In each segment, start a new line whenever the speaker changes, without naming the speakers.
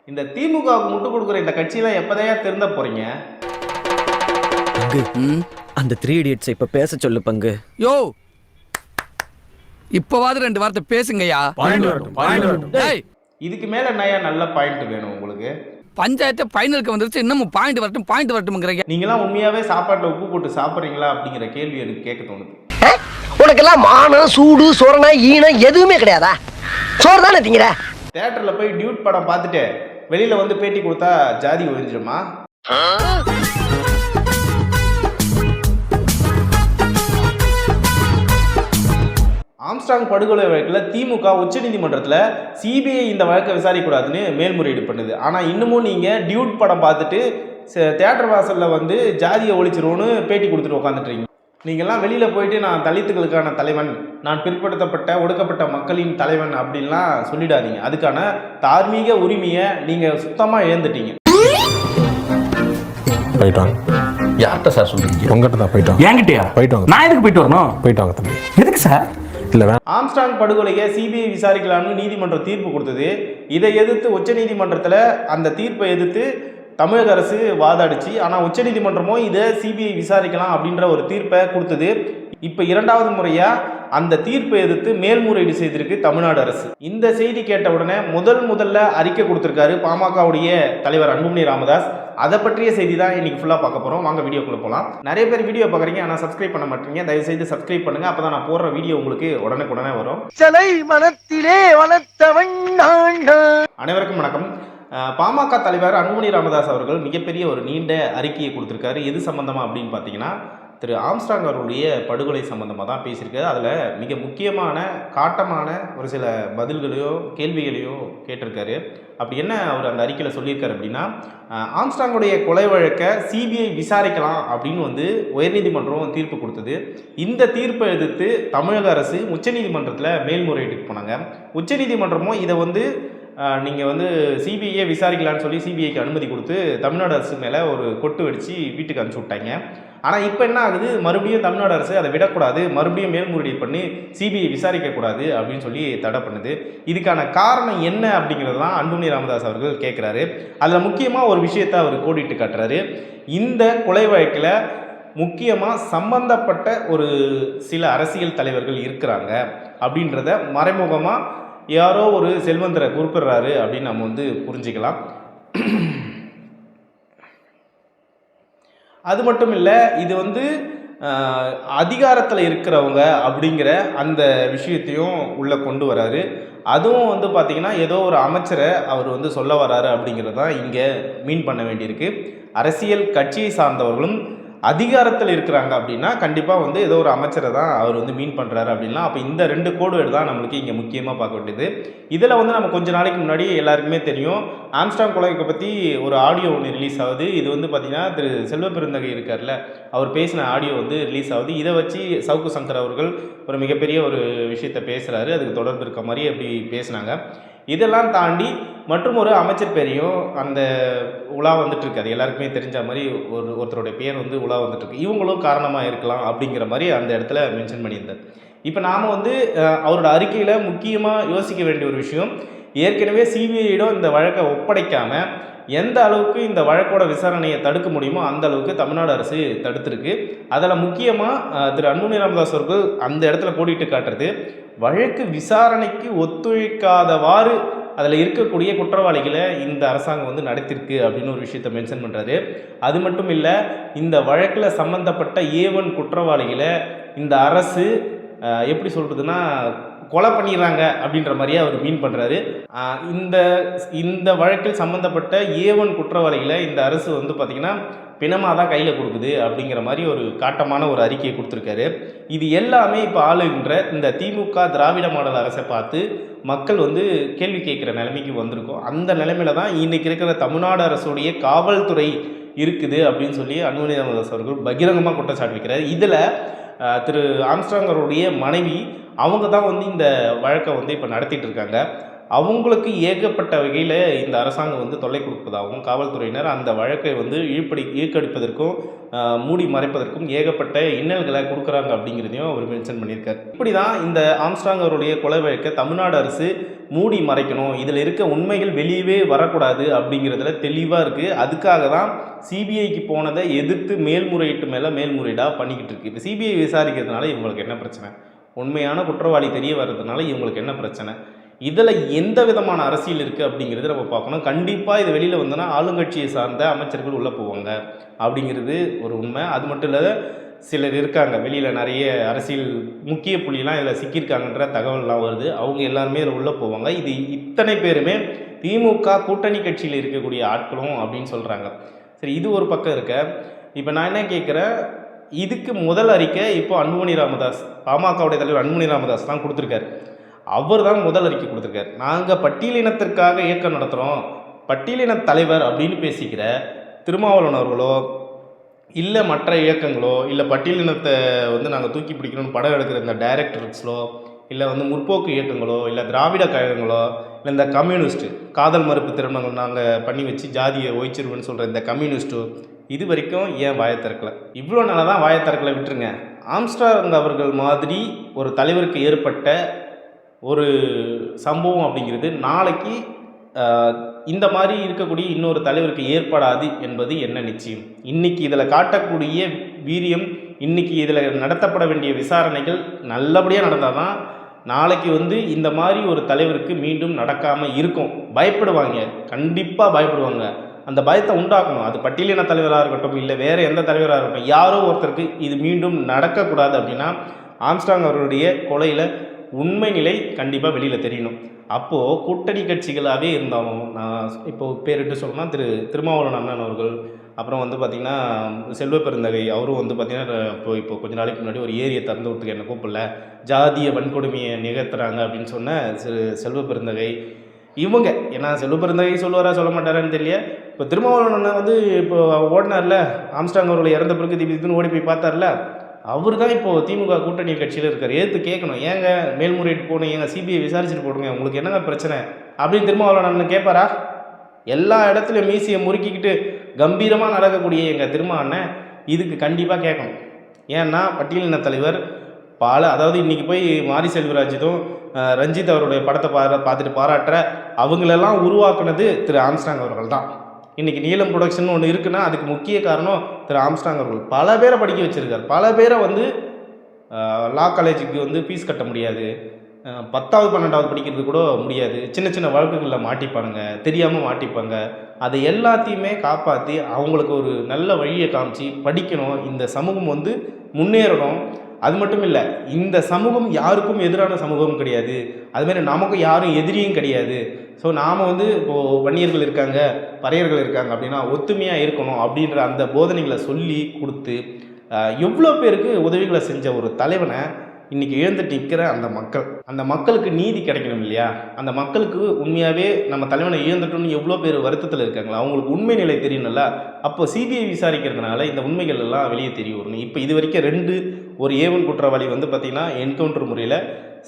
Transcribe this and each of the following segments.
இந்த திமுகவுக்கு முட்டு கொடுக்குற இந்த கட்சியெல்லாம் எப்போதையா திருந்த போறீங்க?
பங்கு அந்த 3 idiots இப்ப பேச சொல்லு பங்கு.
யோ இப்பவாது 2 வார்த்தை பேசுங்கய்யா. டேய்
இதுக்கு மேல என்னையா நல்ல பாயிண்ட் வேணும் உங்களுக்கு?
பஞ்சாயத்து ஃபைனலுக்கு வந்துருச்சு, இன்னமும் பாயிண்ட் வரட்டும்ங்கிறீங்க.
நீங்களாம் உண்மையாவே சாப்பாட்டுல உப்பு போட்டு சாப்பிட்றீங்களா அப்படிங்கிற கேள்வி எனக்கு கேட்க தோணுது.
உனக்கெல்லாம் மானம் சூடு சொரணை ஈனம் எதுவுமே கிடையாதா? சோறு தானே திங்கிற?
தியேட்டர்ல போய் டியூட் படம் பார்த்துட்டு வெளியில வந்து பேட்டி கொடுத்தா ஜாதி ஒழிஞ்சிருமா? ஆம்ஸ்ட்ராங் படுகொலை வழக்கில் திமுக உச்சநீதிமன்றத்தில் சிபிஐ இந்த வழக்கை விசாரிக்கக்கூடாதுன்னு மேல்முறையீடு பண்ணுது. ஆனால் இன்னமும் நீங்கள் டியூட் படம் பார்த்துட்டு தியேட்டர் வாசலில் வந்து ஜாதியை ஒழிச்சிருவோன்னு பேட்டி கொடுத்துட்டு உட்காந்துட்றீங்க. நீங்கள்லாம் வெளியில் போயிட்டு நான் தலித்துகளுக்கான தலைவன், நான் பிற்படுத்தப்பட்ட ஒடுக்கப்பட்ட மக்களின் தலைவன் அப்படின்லாம் சொல்லிடாதீங்க. அதுக்கான தார்மீக உரிமையை நீங்கள் சுத்தமாக இழந்துட்டீங்க.
போயிட்டாங்க.
யார்கிட்ட சார் சொல்றீங்க?
உங்ககிட்ட தான் போயிட்டோம்.
என்கிட்டயா?
போயிட்டோம்.
நான் எதுக்கு போயிட்டு வரணும்?
போயிட்டாங்க தம்பி.
எதுக்கு சார்?
இல்லை
ஆம்ஸ்ட்ராங் படுகொலையை சிபிஐ விசாரிக்கலாம்னு நீதிமன்றம் தீர்ப்பு கொடுத்தது. இதை எதிர்த்து உச்சநீதிமன்றத்தில் அந்த தீர்ப்பை எதிர்த்து தமிழக அரசு வாதாடிச்சு. ஆனால் உச்சநீதிமன்றமும் இதை சிபிஐ விசாரிக்கலாம் அப்படின்ற ஒரு தீர்ப்பை கொடுத்தது. இப்போ 2வது முறையாக அந்த தீர்ப்பை எதிர்த்து மேல்முறையீடு செய்திருக்கு தமிழ்நாடு அரசு. இந்த செய்தி கேட்ட உடனே முதல்ல அறிக்கை கொடுத்துருக்காரு பாமகவுடைய தலைவர் அன்புமணி ராமதாஸ். அதை பற்றிய செய்தி தான் இன்னைக்கு ஃபுல்லாக பார்க்க போகிறோம். வாங்க வீடியோக்குள்ளே போகலாம். நிறைய பேர் வீடியோ பார்க்குறீங்க, ஆனால் சப்ஸ்கிரைப் பண்ண மாட்டீங்க. தயவுசெய்து சப்ஸ்கிரைப் பண்ணுங்கள், அப்போ தான் நான் போடுற வீடியோ உங்களுக்கு உடனே வரும்.
சிலை மனத்திலே வளர்த்தவன்
அனைவருக்கும் வணக்கம். பாமக தலைவர் அன்புமணி ராமதாஸ் அவர்கள் மிகப்பெரிய ஒரு நீண்ட அறிக்கையை கொடுத்துருக்காரு. எது சம்பந்தமாக அப்படின்னு பார்த்தீங்கன்னா, திரு ஆம்ஸ்ட்ராங் அவர்களுடைய படுகொலை சம்பந்தமாக தான் பேசியிருக்காரு. அதில் மிக முக்கியமான காட்டமான ஒரு சில பதில்களையோ கேள்விகளையோ கேட்டிருக்காரு. அப்படி என்ன அவர் அந்த அறிக்கையில் சொல்லியிருக்காரு அப்படின்னா, ஆம்ஸ்ட்ராங்குடைய கொலை வழக்கை சிபிஐ விசாரிக்கலாம் அப்படின்னு வந்து உயர்நீதிமன்றம் தீர்ப்பு கொடுத்தது. இந்த தீர்ப்பை எதிர்த்து தமிழக அரசு உச்சநீதிமன்றத்தில் மேல்முறையீட்டுக்கு போனாங்க. உச்சநீதிமன்றமும் இதை வந்து நீங்கள் வந்து சிபிஐயை விசாரிக்கலான்னு சொல்லி சிபிஐக்கு அனுமதி கொடுத்து தமிழ்நாடு அரசு மேலே ஒரு கொட்டு வெடித்து வீட்டுக்கு அனுப்பிச்சி விட்டாங்க. ஆனால் இப்போ என்ன ஆகுது, மறுபடியும் தமிழ்நாடு அரசு அதை விடக்கூடாது, மறுபடியும் மேல்முறையீடு பண்ணி சிபிஐ விசாரிக்கக்கூடாது அப்படின்னு சொல்லி தடை பண்ணுது. இதுக்கான காரணம் என்ன அப்படிங்கிறது தான் அன்புமணி ராமதாஸ் அவர்கள் கேட்குறாரு. அதில் முக்கியமாக ஒரு விஷயத்தை அவர் கோடிட்டு காட்டுறாரு. இந்த கொலை வழக்கில் முக்கியமாக சம்பந்தப்பட்ட ஒரு சில அரசியல் தலைவர்கள் இருக்கிறாங்க அப்படின்றத மறைமுகமாக யாரோ ஒரு செல்வந்தரை குறிப்பிடுறாரு அப்படின்னு நம்ம வந்து புரிஞ்சுக்கலாம். அது மட்டும் இல்லை, இது வந்து அதிகாரத்தில் இருக்கிறவங்க அப்படிங்கிற அந்த விஷயத்தையும் உள்ளே கொண்டு வராரு. அதுவும் வந்து பார்த்திங்கன்னா ஏதோ ஒரு அமைச்சரை அவர் வந்து சொல்ல வராரு அப்படிங்கிறது தான் இங்கே மீன் பண்ண வேண்டியிருக்கு. அரசியல் கட்சியை சார்ந்தவர்களும் அதிகாரத்தில் இருக்கிறாங்க அப்படின்னா கண்டிப்பாக வந்து ஏதோ ஒரு அமைச்சரை தான் அவர் வந்து மீன் பண்ணுறாரு அப்படின்னா, அப்போ இந்த 2 கோடுவேர்டு தான் நம்மளுக்கு இங்கே முக்கியமாக பார்க்க வேண்டியது. இதில் வந்து நம்ம கொஞ்ச நாளைக்கு முன்னாடி எல்லாருக்குமே தெரியும், ஆம்ஸ்ட்ராங் கொலையை பற்றி ஒரு ஆடியோ ஒன்று ரிலீஸ் ஆகுது. இது வந்து பார்த்திங்கன்னா திரு செல்வ பெருந்தகை இருக்கார்ல, அவர் பேசின ஆடியோ வந்து ரிலீஸ் ஆகுது. இதை வச்சு சவுக்கு சங்கர் அவர்கள் ஒரு மிகப்பெரிய ஒரு விஷயத்தை பேசுகிறாரு. அதுக்கு தொடர்பு இருக்க மாதிரி அப்படி பேசினாங்க. இதெல்லாம் தாண்டி மற்றும் ஒரு அமைச்சர் பேரையும் அந்த உலா வந்துட்டுருக்கு. அது எல்லாருக்குமே தெரிஞ்ச மாதிரி ஒருத்தருடைய பேர் வந்து உலா வந்துட்டுருக்கு. இவங்களும் காரணமாக இருக்கலாம் அப்படிங்கிற மாதிரி அந்த இடத்துல மென்ஷன் பண்ணியிருந்தார். இப்போ நாம் வந்து அவரோட அறிக்கையில் முக்கியமாக யோசிக்க வேண்டிய ஒரு விஷயம், ஏற்கனவே சிபிஐயிடம் இந்த வழக்கை ஒப்படைக்காமல் எந்த அளவுக்கு இந்த வழக்கோட விசாரணையை தடுக்க முடியுமோ அந்த அளவுக்கு தமிழ்நாடு அரசு தடுத்துருக்கு. அதில் முக்கியமாக திரு அன்புமணி ராமதாஸ் அவர்கள் அந்த இடத்துல கோடிட்டு காட்டுறது, வழக்கு விசாரணைக்கு ஒத்துழைக்காதவாறு அதில் இருக்கக்கூடிய குற்றவாளிகளை இந்த அரசாங்கம் வந்து நடத்திருக்கு அப்படின்னு ஒரு விஷயத்தை மென்ஷன் பண்ணுறாரு. அது மட்டும் இல்லை, இந்த வழக்கில் சம்மந்தப்பட்ட A1 குற்றவாளிகளை இந்த அரசு எப்படி சொல்கிறதுனா கொலை பண்ணிடுறாங்க அப்படின்ற மாதிரியே அவர் மீன் பண்ணுறாரு. இந்த வழக்கில் சம்மந்தப்பட்ட A1 குற்றவாளிகளை இந்த அரசு வந்து பார்த்திங்கன்னா பிணமாக தான் கையில் கொடுக்குது அப்படிங்கிற மாதிரி ஒரு காட்டமான ஒரு அறிக்கையை கொடுத்துருக்காரு. இது எல்லாமே இப்போ ஆளுகின்ற இந்த திமுக திராவிட மாடல் அரசை பார்த்து மக்கள் வந்து கேள்வி கேட்குற நிலைமைக்கு வந்திருக்கும். அந்த நிலைமையில தான் இன்றைக்கி இருக்கிற தமிழ்நாடு அரசுடைய காவல்துறை இருக்குது அப்படின்னு சொல்லி அன்புமணி ராமதாஸ் அவர்கள் பகிரங்கமாக குற்றச்சாட்டு வைக்கிறார். இதில் திரு ஆம்ஸ்ட்ராங் அவருடைய மனைவி அவங்க தான் வந்து இந்த வழக்கை வந்து இப்போ நடத்திட்டு இருக்காங்க. அவங்களுக்கு ஏகப்பட்ட வகையில் இந்த அரசாங்கம் வந்து தொல்லை கொடுப்பதாகவும் காவல்துறையினர் அந்த வழக்கை வந்து இழுக்கடிப்பதற்கும் மூடி மறைப்பதற்கும் ஏகப்பட்ட இன்னல்களை கொடுக்குறாங்க அப்படிங்கிறதையும் அவர் மென்ஷன் பண்ணியிருக்கார். இப்படி தான் இந்த ஆம்ஸ்ட்ராங் அவருடைய கொலை வழக்கை தமிழ்நாடு அரசு மூடி மறைக்கணும், இதில் இருக்க உண்மைகள் வெளியவே வரக்கூடாது அப்படிங்கிறதுல தெளிவாக இருக்குது. அதுக்காக தான் சிபிஐக்கு போனதை எதிர்த்து மேல்முறையீட்டு மேலே மேல்முறையீடாக பண்ணிக்கிட்டு இருக்கு. இப்போ சிபிஐ விசாரிக்கிறதுனால இவங்களுக்கு என்ன பிரச்சனை? உண்மையான குற்றவாளி தெரிய வர்றதுனால இவங்களுக்கு என்ன பிரச்சனை? இதில் எந்த விதமான அரசியல் இருக்குது அப்படிங்கிறது நம்ம பார்க்கணும். கண்டிப்பாக இது வெளியில் வந்தோன்னா ஆளுங்கட்சியை சார்ந்த அமைச்சர்கள் உள்ளே போவாங்க அப்படிங்கிறது ஒரு உண்மை. அது மட்டும் இல்லாத சிலர் இருக்காங்க வெளியில், நிறைய அரசியல் முக்கிய புள்ளிலாம் இதில் சிக்கியிருக்காங்கன்ற தகவல்லாம் வருது. அவங்க எல்லாருமே இதில் உள்ளே போவாங்க. இது இத்தனை பேருமே திமுக கூட்டணி கட்சியில் இருக்கக்கூடிய ஆட்களும் அப்படின்னு சொல்கிறாங்க. சரி, இது ஒரு பக்கம் இருக்க. இப்போ நான் என்ன கேட்குறேன், இதுக்கு முதல் அறிக்கை இப்போ அன்புமணி ராமதாஸ், பாமகவுடைய தலைவர் அன்புமணி ராமதாஸ் தான் கொடுத்துருக்காரு. அவர் தான் முதல் அறிக்கை கொடுத்துருக்காரு. நாங்கள் பட்டியலினத்திற்காக இயக்கம் நடத்துகிறோம், பட்டியலின தலைவர் அப்படின்னு பேசிக்கிற திருமாவளவன் அவர்களோ இல்லை மற்ற இயக்கங்களோ இல்லை பட்டியலினத்தை வந்து நாங்கள் தூக்கி பிடிக்கணும்னு படம் எடுக்கிற இந்த டைரக்டர்ஸோ இல்லை வந்து முற்போக்கு இயக்கங்களோ இல்லை திராவிட கழகங்களோ இல்லை இந்த கம்யூனிஸ்ட்டு காதல் மறுப்பு திருமணங்கள் நாங்கள் பண்ணி வச்சு ஜாதியை ஒழிச்சிருவேன்னு சொல்கிற இந்த கம்யூனிஸ்ட்டோ இது வரைக்கும் ஏன் வாயை திறக்கலை? இவ்வளோ நாளாக தான் வாயை திறக்கலை, விட்டுருங்க. ஆம்ஸ்ட்ராங் அவர்கள் மாதிரி ஒரு தலைவருக்கு ஏற்பட்ட ஒரு சம்பவம் அப்படிங்கிறது நாளைக்கு இந்த மாதிரி இருக்கக்கூடிய இன்னொரு தலைவருக்கு ஏற்படாது என்பது என்ன நிச்சயம்? இன்றைக்கி இதில் காட்டக்கூடிய வீரியம், இன்றைக்கி இதில் நடத்தப்பட வேண்டிய விசாரணைகள் நல்லபடியாக நடந்தால் தான் நாளைக்கு வந்து இந்த மாதிரி ஒரு தலைவருக்கு மீண்டும் நடக்காமல் இருக்கும். பயப்படுவாங்க, கண்டிப்பாக பயப்படுவாங்க. அந்த பயத்தை உண்டாக்கணும். அது பட்டியலின தலைவராக இருக்கட்டும் இல்லை வேறு எந்த தலைவராக இருக்கட்டும், யாரோ ஒருத்தருக்கு இது மீண்டும் நடக்கக்கூடாது அப்படின்னா ஆம்ஸ்ட்ராங் அவர்களுடைய கொலையில் உண்மை நிலை கண்டிப்பாக வெளியில் தெரியணும். அப்போது கூட்டணி கட்சிகளாகவே இருந்தாலும், நான் இப்போது பேரிட்டு சொல்லணும்னா திருமாவளவன் அண்ணன் அவர்கள், அப்புறம் வந்து பார்த்திங்கன்னா செல்வ பெருந்தகை அவரும் வந்து பார்த்திங்கன்னா இப்போ கொஞ்ச நாளைக்கு முன்னாடி ஒரு ஏரியை திறந்து விட்டுக்க என்ன கூப்பிடல, ஜாதிய வன்கொடுமையை நிகழ்த்துறாங்க அப்படின்னு சொன்ன செல்வ பெருந்தகை இவங்க. ஏன்னா செல்வ பெருந்தகை சொல்லுவாரா சொல்ல மாட்டாரான்னு தெரியல. இப்போ திருமாவளவன் அண்ணன் வந்து இப்போ ஓடினார்ல, ஆம்ஸ்ட்ராங் அவர்கள் இறந்த பிறகு திடீர்னு ஓடி போய் பார்த்தார்ல, அவர் தான் இப்போது திமுக கூட்டணி கட்சியில் இருக்கார். ஏற்று கேட்கணும், ஏங்க மேல்முறையீட்டு போகணும், ஏங்க சிபிஐ விசாரிச்சுட்டு போடுங்க, உங்களுக்கு என்னங்க பிரச்சனை அப்படின்னு திருமாவளவன் அண்ணன் கேட்பாரா? எல்லா இடத்துலையும் மீசியை முறுக்கிக்கிட்டு கம்பீரமாக நடக்கக்கூடிய எங்கள் திருமா அண்ணன் இதுக்கு கண்டிப்பாக கேட்கணும். ஏன்னா பட்டியலின தலைவர் அதாவது இன்றைக்கி போய் மாரி செல்வராஜும் ரஞ்சித் அவருடைய படத்தை பார்த்துட்டு பாராட்டுற அவங்களெல்லாம் உருவாக்குனது திரு ஆம்ஸ்ட்ராங் அவர்கள் தான். இன்றைக்கி நீலம் ப்ரொடக்ஷன் ஒன்று இருக்குன்னா அதுக்கு முக்கிய காரணம் திரு ஆம்ஸ்ட்ராங் அவர்கள். பல பேரை படிக்க வச்சுருக்கார். பல பேரை வந்து லா காலேஜுக்கு வந்து ஃபீஸ் கட்ட முடியாது, 10வது 12வது படிக்கிறது கூட முடியாது, சின்ன சின்ன வழக்குகளில் மாட்டிப்பானுங்க, தெரியாமல் மாட்டிப்பாங்க. அதை எல்லாத்தையுமே காப்பாற்றி அவங்களுக்கு ஒரு நல்ல வழியை காமிச்சு படிக்கணும், இந்த சமூகம் வந்து முன்னேறணும். அது மட்டும் இல்லை, இந்த சமூகம் யாருக்கும் எதிரான சமூகம் கிடையாது, அதுமாரி நமக்கு யாரும் எதிரியும் கிடையாது. ஸோ நாம் வந்து இப்போது வன்னியர்கள் இருக்காங்க, பறையர்கள் இருக்காங்க அப்படின்னா ஒத்துமையாக இருக்கணும் அப்படின்ற அந்த போதனைகளை சொல்லி கொடுத்து எவ்வளோ பேருக்கு உதவிகளை செஞ்ச ஒரு தலைவனை இன்றைக்கி இழந்துட்டு நிற்கிற அந்த மக்களுக்கு நீதி கிடைக்கணும் இல்லையா? அந்த மக்களுக்கு உண்மையாகவே நம்ம தலைவனை இழந்துட்டோன்னு எவ்வளோ பேர் வருத்தத்தில் இருக்காங்களா, அவங்களுக்கு உண்மை நிலை தெரியணும்ல. அப்போ சிபிஐ விசாரிக்கிறதுனால இந்த உண்மைகள் எல்லாம் வெளியே தெரிய வரணும். இப்போ இது வரைக்கும் ஒரு A1 குற்றவாளி வந்து பார்த்திங்கன்னா என்கவுண்டர் முறையில்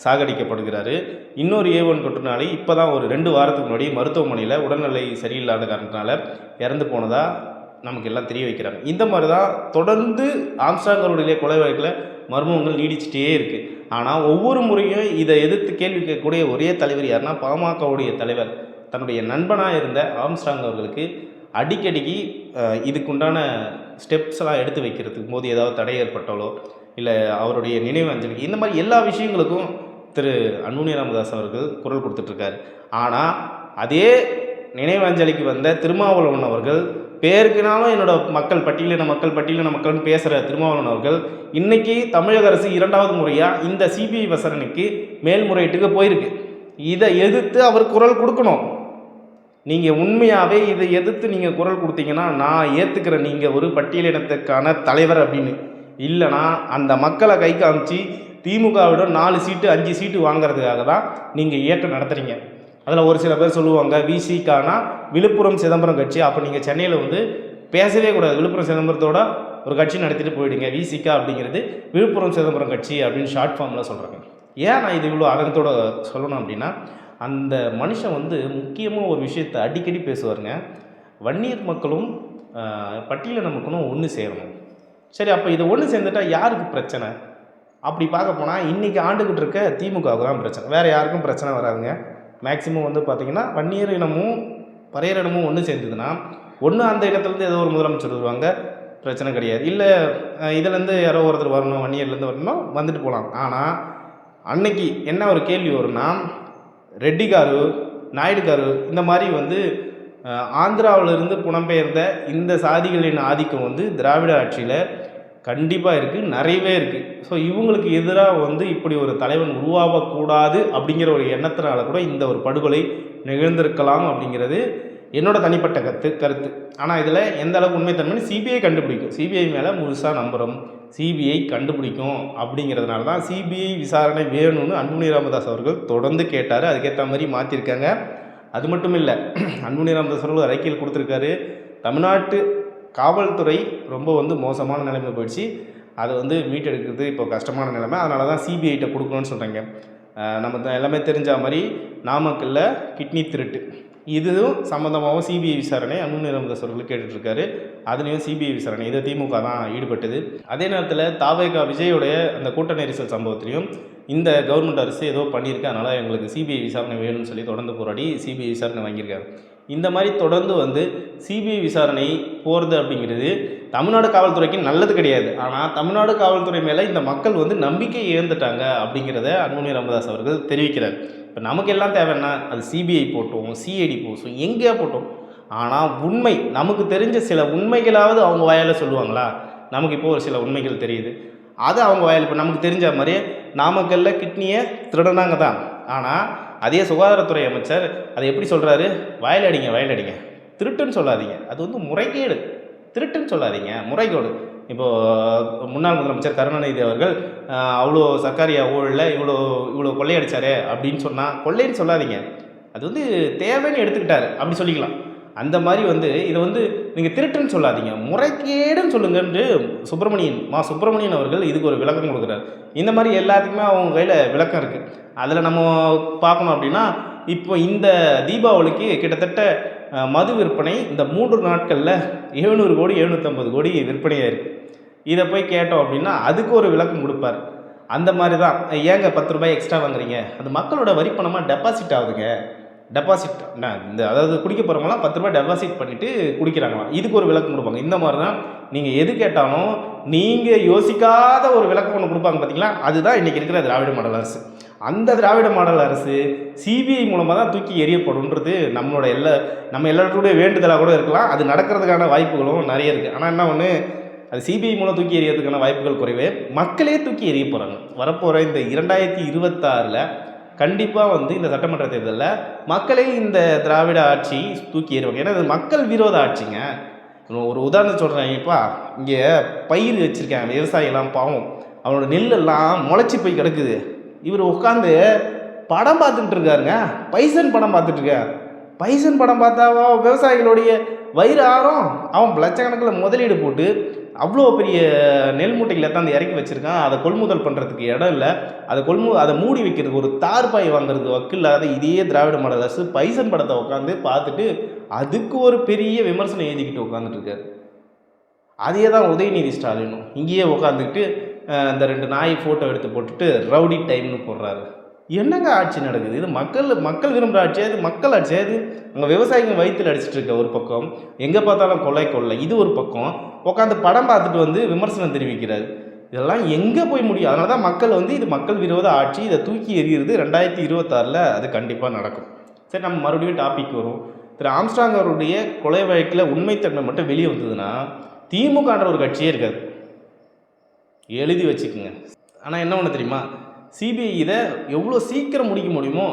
சாகடிக்கப்படுகிறாரு. இன்னொரு A1 குற்றவாளி இப்போ தான் ஒரு 2 வாரத்துக்கு முன்னாடி மருத்துவமனையில் உடல்நிலை சரியில்லாத காரணத்தினால இறந்து போனதாக நமக்கு எல்லாம் தெரிய வைக்கிறாங்க. இந்த மாதிரி தான் தொடர்ந்து ஆம்ஸ்ட்ராங்கருடைய கொலை வழக்கில் மர்மங்கள் நீடிச்சிட்டே இருக்குது. ஆனால் ஒவ்வொரு முறையும் இதை எதிர்த்து கேள்வி கேட்கக்கூடிய ஒரே தலைவர் யாருன்னா பாமகவுடைய தலைவர் தன்னுடைய நண்பனாக இருந்த ஆம்ஸ்ட்ராங் அவர்களுக்கு அடிக்கடிக்கு இதுக்குண்டான ஸ்டெப்ஸ்லாம் எடுத்து வைக்கிறதுக்கு போது ஏதாவது தடை ஏற்பட்டாலோ இல்லை அவருடைய நினைவு அஞ்சலிக்கு இந்த மாதிரி எல்லா விஷயங்களுக்கும் திரு அன்புமணி ராமதாஸ் அவர்கள் குரல் கொடுத்துட்ருக்காரு. ஆனால் அதே நினைவு அஞ்சலிக்கு வந்த திருமாவளவன் அவர்கள் பேருக்குனாலும் என்னோட பட்டியலின மக்கள்னு பேசுகிற திருமாவளவன் அவர்கள் இன்றைக்கி தமிழக அரசு 2வது முறையாக இந்த சிபிஐ விசாரணைக்கு மேல்முறையீட்டுக்கு போயிருக்கு. இதை எதிர்த்து அவர் குரல் கொடுக்கணும். நீங்கள் உண்மையாகவே இதை எதிர்த்து நீங்கள் குரல் கொடுத்தீங்கன்னா நான் ஏற்றுக்கிறேன் நீங்கள் ஒரு பட்டியலினத்துக்கான தலைவர் அப்படின்னு. இல்லைனா அந்த மக்களை கை காமிச்சு திமுகவிடம் 4 சீட்டு 5 சீட்டு வாங்கிறதுக்காக தான் நீங்கள் இயக்கம் நடத்துகிறீங்க. அதில் ஒரு சில பேர் சொல்லுவாங்க விசிகானா விழுப்புரம் சிதம்பரம் கட்சி, அப்போ நீங்கள் சென்னையில் வந்து பேசவே கூடாது, விழுப்புரம் சிதம்பரத்தோட ஒரு கட்சி நடத்திட்டு போயிடுங்க, விசிகா அப்படிங்கிறது விழுப்புரம் சிதம்பரம் கட்சி அப்படின்னு ஷார்ட் ஃபார்மில் சொல்கிறாங்க. ஏன் நான் இது இவ்வளோ அகலத்தோடு சொல்லணும் அப்படின்னா, அந்த மனுஷன் வந்து முக்கியமாக ஒரு விஷயத்தை அடிக்கடி பேசுவாருங்க, வன்னியர் மக்களும் பட்டியலின மக்களும் ஒன்று சேரணும். சரி, அப்போ இதை ஒன்று சேர்ந்துட்டால் யாருக்கு பிரச்சனை? அப்படி பார்க்க போனால் இன்றைக்கி ஆண்டுகிட்டு இருக்க திமுகவுக்கு தான் பிரச்சனை, வேறு யாருக்கும் பிரச்சனை வராதுங்க. மேக்சிமம் வந்து பார்த்திங்கன்னா வன்னியர் இனமும் பறையர் இனமும் ஒன்று சேர்ந்ததுன்னா ஒன்று அந்த இடத்துலேருந்து ஏதோ ஒரு முதலமைச்சர் வருவாங்க, பிரச்சனை கிடையாது. இல்லை இதுலேருந்து யாரோ ஒருத்தர் வரணும், வன்னியர்லேருந்து வரணும், வந்துட்டு போகலாம். ஆனால் அன்னைக்கு என்ன ஒரு கேள்வி வரும்னா, ரெட்டி காரு, நாயுடு காரு, இந்த மாதிரி வந்து ஆந்திராவிலிருந்து புலம்பெயர்ந்த இந்த சாதிகளின் ஆதிக்கம் வந்து திராவிட ஆட்சியில் கண்டிப்பாக இருக்குது, நிறையவே இருக்குது. ஸோ இவங்களுக்கு எதிராக வந்து இப்படி ஒரு தலைவன் உருவாகக்கூடாது அப்படிங்கிற ஒரு எண்ணத்தினால கூட இந்த ஒரு படுகொலை நிகழ்ந்திருக்கலாம் அப்படிங்கிறது என்னோட தனிப்பட்ட கருத்து. ஆனால் இதில் எந்த அளவுக்கு உண்மைத்தன்மை சிபிஐ கண்டுபிடிக்கும், சிபிஐ மேலே முழுசாக நம்புகிறோம், சிபிஐ கண்டுபிடிக்கும். அப்படிங்கிறதுனால தான் சிபிஐ விசாரணை வேணும்னு அன்புமணி ராமதாஸ் அவர்கள் தொடர்ந்து கேட்டார். அதுக்கேற்ற மாதிரி மாற்றிருக்காங்க. அது மட்டும் இல்லை, அன்புமணி ராமதாஸ் அவர்கள் அறிக்கையில் கொடுத்துருக்காரு, தமிழ்நாட்டு காவல்துறை ரொம்ப வந்து மோசமான நிலைமை போயிடுச்சு, அதை வந்து மீட்டெடுக்கிறது இப்போ கஷ்டமான நிலைமை, அதனால தான் சிபிஐட்ட கொடுக்கணும்னு சொல்கிறாங்க. நம்ம எல்லாமே தெரிஞ்ச மாதிரி நாமக்கல்லில் கிட்னி திருட்டு, இதுவும் சம்மந்தமாகவும் சிபிஐ விசாரணை அன்புமணி ராமதாஸ் அவர்கள் கேட்டுட்ருக்காரு. அதுலேயும் சிபிஐ விசாரணை, இதை திமுக தான் ஈடுபட்டது. அதே நேரத்தில் தாவேகா விஜயோடைய அந்த கூட்ட நெரிசல் சம்பவத்திலையும் இந்த கவர்மெண்ட் அரசு ஏதோ பண்ணியிருக்கு, அதனால் எங்களுக்கு சிபிஐ விசாரணை வேணும்னு சொல்லி தொடர்ந்து போராடி சிபிஐ விசாரணை வாங்கியிருக்காங்க. இந்த மாதிரி தொடர்ந்து வந்து சிபிஐ விசாரணை போகிறது அப்படிங்கிறது தமிழ்நாடு காவல்துறைக்கு நல்லது கிடையாது. ஆனால் தமிழ்நாடு காவல்துறை மேலே இந்த மக்கள் வந்து நம்பிக்கை இழந்துட்டாங்க அப்படிங்கிறத அன்புமணி ராமதாஸ் அவர்கள் தெரிவிக்கிறார். இப்போ நமக்கு எல்லாம் தேவைன்னா அது சிபிஐ போட்டோம், சிஐடி போட்டோம், எங்கேயா போட்டோம், ஆனால் உண்மை நமக்கு தெரிஞ்ச சில உண்மைகளாவது அவங்க வாயால் சொல்லுவாங்களா? நமக்கு இப்போ ஒரு சில உண்மைகள் தெரியுது, அது அவங்க வாயில். இப்போ நமக்கு தெரிஞ்ச மாதிரியே நாமக்கல்ல கிட்னியை திருடனாங்க தான், ஆனால் அதே சுகாதாரத்துறை அமைச்சர் அதை எப்படி சொல்கிறாரு? வயலடிங்க வயலடிங்க, திருட்டுன்னு சொல்லாதீங்க, அது வந்து முறைகேடு, திருட்டுன்னு சொல்லாதீங்க, முறைகேடு. இப்போது முன்னாள் முதலமைச்சர் கருணாநிதி அவர்கள் அவ்வளோ சர்க்காரியா ஊழலில் இவ்வளோ கொள்ளையடிச்சாரு அப்படின்னு சொன்னால் கொள்ளைன்னு சொல்லாதீங்க, அது வந்து தேவைன்னு எடுத்துக்கிட்டாரு அப்படி சொல்லிக்கலாம். அந்த மாதிரி வந்து இதை வந்து நீங்கள் திருட்டுன்னு சொல்லாதீங்க, முறைகேடுன்னு சொல்லுங்கன்ட்டு சுப்பிரமணியன் அவர்கள் இதுக்கு ஒரு விளக்கம் கொடுக்குறாரு. இந்த மாதிரி எல்லாத்துக்குமே அவங்க கையில் விளக்கம் இருக்குது. அதில் நம்ம பார்க்கணும் அப்படின்னா, இப்போ இந்த தீபாவளிக்கு கிட்டத்தட்ட மது விற்பனை இந்த 3 நாட்களில் 700 கோடி 750 கோடி விற்பனையாக இருக்குது. இதை போய் கேட்டோம் அப்படின்னா அதுக்கு ஒரு விளக்கம் கொடுப்பார். அந்த மாதிரி தான், ஏங்க 10 ரூபாய் எக்ஸ்ட்ரா வாங்குறீங்க, அது மக்களோட வரி பணமாக டெபாசிட் ஆகுதுங்க, டெபாசிட் இந்த அதாவது குடிக்க போகிறவங்களாம் 10 ரூபாய் டெபாசிட் பண்ணிவிட்டு குடிக்கிறாங்களாம், இதுக்கு ஒரு விளக்கம் கொடுப்பாங்க. இந்த மாதிரி தான் நீங்கள் எது கேட்டாலும் நீங்கள் யோசிக்காத ஒரு விளக்கம் ஒன்று கொடுப்பாங்க பார்த்தீங்களா, அதுதான் இன்றைக்கி இருக்கிற திராவிட மாடல் அரசு. அந்த திராவிட மாடல் அரசு சிபிஐ மூலமாக தான் தூக்கி எறியப்படுன்றது நம்ம எல்லாருடைய வேண்டுதலாக கூட இருக்கலாம், அது நடக்கிறதுக்கான வாய்ப்புகளும் நிறைய இருக்குது. ஆனால் என்ன ஒன்று, அது சிபிஐ மூலம் தூக்கி எறியறதுக்கான வாய்ப்புகள் குறைவே, மக்களே தூக்கி எறிய போகிறாங்க. வரப்போகிற இந்த 2026 கண்டிப்பாக வந்து இந்த சட்டமன்ற தேர்தலில் மக்களே இந்த திராவிட ஆட்சி தூக்கி எறிவாங்க. ஏன்னா இது மக்கள் விரோத ஆட்சிங்க. ஒரு உதாரணம் சொல்கிறேன்ப்பா, இங்கே பயிர் வச்சுருக்காங்க விவசாயிலாம், பாவம் அவனோட நெல்லெல்லாம் முளைச்சி போய் கிடக்குது, இவர் உட்காந்து படம் பார்த்துக்கிட்டு இருக்காருங்க, பைசன் படம் பார்த்துட்ருக்கார். பைசன் படம் பார்த்தாவா விவசாயிகளுடைய வயிறு ஆறும்? அவன் லட்சக்கணக்கில் முதலீடு போட்டு அவ்வளோ பெரிய நெல் மூட்டைகளை தான் இறக்கி வச்சுருக்கான், அதை கொள்முதல் பண்ணுறதுக்கு இடம் இல்லை, அதை மூடி வைக்கிறதுக்கு ஒரு தார்பாய் வாங்குறதுக்கு வக்கு இல்லாத இதே திராவிட மாடல் அரசு பைசன் படத்தை உட்காந்து பார்த்துட்டு அதுக்கு ஒரு பெரிய விமர்சனம் எழுதிக்கிட்டு உட்காந்துட்டு இருக்காரு. அதே தான் உதயநிதி ஸ்டாலினும் இங்கேயே உட்காந்துக்கிட்டு இந்த 2 நாய் ஃபோட்டோ எடுத்து போட்டுட்டு ரவுடி டைம்னு போடுறாரு. என்னங்க ஆட்சி நடக்குது? இது மக்கள் விரும்புகிற ஆட்சியா? இது மக்கள் ஆட்சியா? இது அங்கே விவசாயிகள் வயிற்றில் அடிச்சிட்டு இருக்க ஒரு பக்கம், எங்கே பார்த்தாலும் கொள்ளை, இது ஒரு பக்கம் உட்காந்து படம் பார்த்துட்டு வந்து விமர்சனம் தெரிவிக்கிறாரு. இதெல்லாம் எங்கே போய் முடியும்? அதனால தான் மக்கள் வந்து இது மக்கள் விரோத ஆட்சி, இதை தூக்கி எறிகிறது 2026 அது கண்டிப்பாக நடக்கும். சரி, நம்ம மறுபடியும் டாபிக் வரும். திரு ஆம்ஸ்ட்ராங் அவருடைய கொலை வழக்கில் உண்மைத்தன்மை மட்டும் வெளியே வந்ததுன்னா திமுகன்ற ஒரு கட்சியே இருக்காது, எழுதி வச்சுக்கோங்க. ஆனால் என்ன ஒன்று தெரியுமா, சிபிஐ இதை எவ்வளோ சீக்கிரம் முடிக்க முடியுமோ,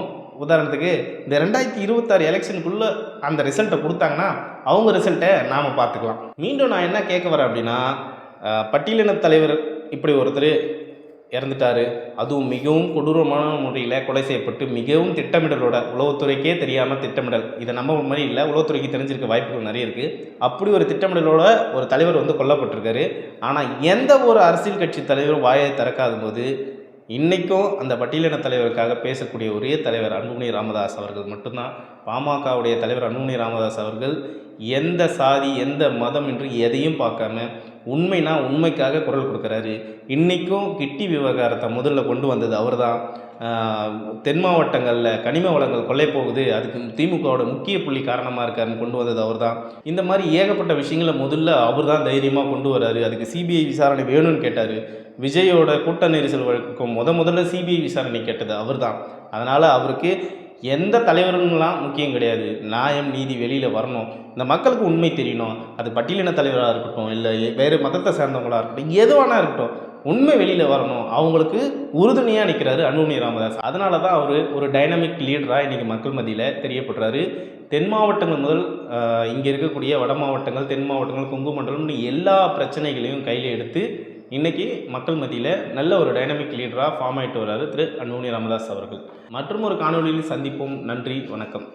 உதாரணத்துக்கு இந்த 2026 எலெக்ஷனுக்குள்ளே அந்த ரிசல்ட்டை கொடுத்தாங்கன்னா அவங்க ரிசல்ட்டை நாம் பார்த்துக்கலாம். மீண்டும் நான் என்ன கேட்க வரேன் அப்படின்னா, பட்டியலின தலைவர் இப்படி ஒருத்தர் இறந்துட்டார், அதுவும் மிகவும் கொடூரமான முறையில் கொலை செய்யப்பட்டு மிகவும் திட்டமிடலோட, உளவுத்துறைக்கே தெரியாமல் திட்டமிடல், இதை நம்ப மாதிரி இல்லை, உளவுத்துறைக்கு தெரிஞ்சிருக்க வாய்ப்புகள் நிறைய இருக்குது. அப்படி ஒரு திட்டமிடலோட ஒரு தலைவர் வந்து கொல்லப்பட்டிருக்காரு. ஆனால் எந்த ஒரு அரசியல் கட்சி தலைவரும் வாயை திறக்காத போது இன்றைக்கும் அந்த பட்டியலின தலைவருக்காக பேசக்கூடிய ஒரே தலைவர் அன்புமணி ராமதாஸ் அவர்கள் மட்டும்தான். பாமகவுடைய தலைவர் அன்புமணி ராமதாஸ் அவர்கள் எந்த சாதி எந்த மதம் என்று எதையும் பார்க்காம உண்மைனா உண்மைக்காக குரல் கொடுக்குறாரு. இன்றைக்கும் கிட்டி விவகாரத்தை முதல்ல கொண்டு வந்தது அவர் தான். தென் மாவட்டங்களில் கனிம வளங்கள் கொள்ளை போகுது, அதுக்கு திமுகவோட முக்கிய புள்ளி காரணமாக இருக்காருன்னு கொண்டு வந்தது அவர் தான். இந்த மாதிரி ஏகப்பட்ட விஷயங்களை முதல்ல அவர் தான் தைரியமாக கொண்டு வராரு. அதுக்கு சிபிஐ விசாரணை வேணும்னு கேட்டார். விஜயோட கூட்ட நெரிசல் வழக்குக்கும் முதல்ல சிபிஐ விசாரணை கேட்டது அவர் தான். அதனால் அவருக்கு எந்த தலைவர்கள்லாம் முக்கியம் கிடையாது. நியாயம் நீதி வெளியில் வரணும், இந்த மக்களுக்கு உண்மை தெரியணும். அது பட்டியலின தலைவராக இருக்கட்டும், இல்லை வேறு மதத்தை சேர்ந்தவங்களாக இருக்கட்டும், எதுவானா இருக்கட்டும், உண்மை வெளியில் வரணும். அவங்களுக்கு உறுதுணையாக நிற்கிறாரு அன்புமணி ராமதாஸ். அதனால தான் அவர் ஒரு டைனமிக் லீடராக இன்றைக்கி மக்கள் மத்தியில் தெரியப்படுறாரு. தென் மாவட்டங்கள் முதல் இங்கே இருக்கக்கூடிய வட மாவட்டங்கள், தென் மாவட்டங்கள், கொங்கு மண்டலம்னு எல்லா பிரச்சனைகளையும் கையில் எடுத்து இன்றைக்கி மக்கள் மத்தியில் நல்ல ஒரு டைனமிக் லீடராக ஃபார்ம் ஆகிட்டு வர்றாரு திரு அன்புமணி ராமதாஸ் அவர்கள். மற்றும் ஒரு காணொலியில் சந்திப்போம். நன்றி, வணக்கம்.